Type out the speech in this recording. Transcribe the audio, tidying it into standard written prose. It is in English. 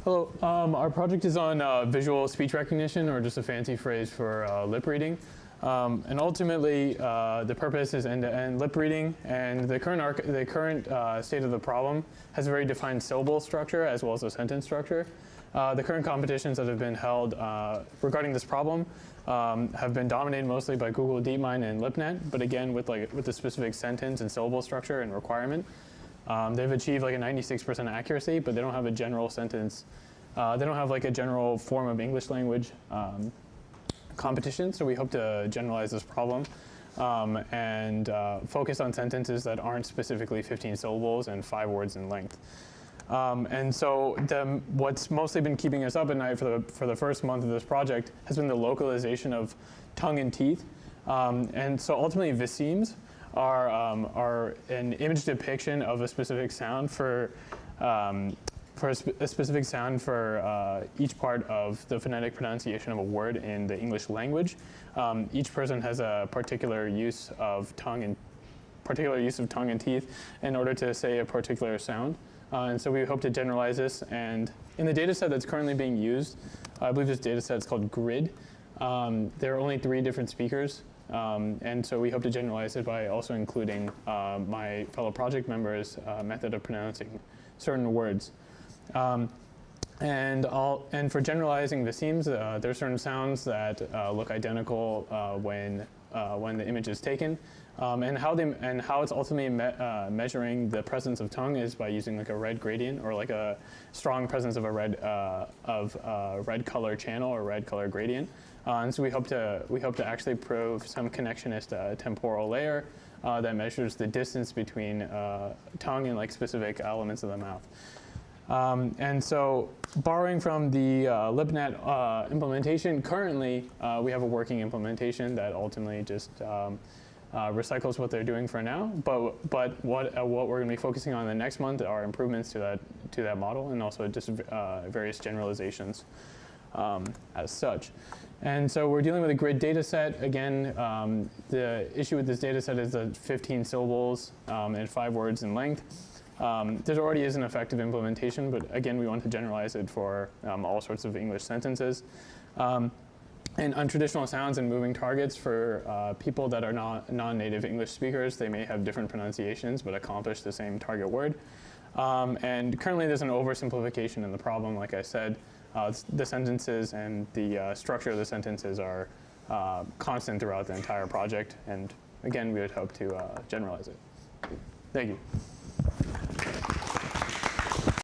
Hello, our project is on visual speech recognition, or just a fancy phrase for lip reading. And ultimately, the purpose is end-to-end lip reading, and the current state of the problem has a very defined syllable structure as well as a sentence structure. The current competitions that have been held regarding this problem have been dominated mostly by Google DeepMind and LipNet, but again with the specific sentence and syllable structure and requirement. They've achieved like a 96% accuracy, but they don't have a general sentence. They don't have like a general form of English language competition, so we hope to generalize this problem and focus on sentences that aren't specifically 15 syllables and 5 words in length. And so what's mostly been keeping us up at night for the first month of this project has been the localization of tongue and teeth. And so ultimately visemes are an image depiction of a specific sound for a specific sound for each part of the phonetic pronunciation of a word in the English language. Each person has a particular use of tongue and teeth in order to say a particular sound. And so we hope to generalize this. And in the data set that's currently being used, I believe this data set is called GRID. There are only 3 different speakers. And so we hope to generalize it by also including my fellow project members' method of pronouncing certain words. And for generalizing visemes, there are certain sounds that look identical when the image is taken. And how it's ultimately measuring the presence of tongue is by using like a red gradient, or like a strong presence of a red color channel or red color gradient. And so we hope to actually prove some connectionist temporal layer that measures the distance between tongue and like specific elements of the mouth. And so borrowing from the LipNet implementation, currently we have a working implementation that ultimately just recycles what they're doing for now. But what we're going to be focusing on the next month are improvements to that model, and also just various generalizations as such. And so we're dealing with a grid data set. Again, the issue with this data set is the 15 syllables and 5 words in length. There already is an effective implementation, but again, we want to generalize it for all sorts of English sentences. And untraditional sounds and moving targets for people that are non-native English speakers, they may have different pronunciations but accomplish the same target word. And currently there's an oversimplification in the problem, like I said. The sentences and the structure of the sentences are constant throughout the entire project, and again, we would hope to generalize it. Thank you.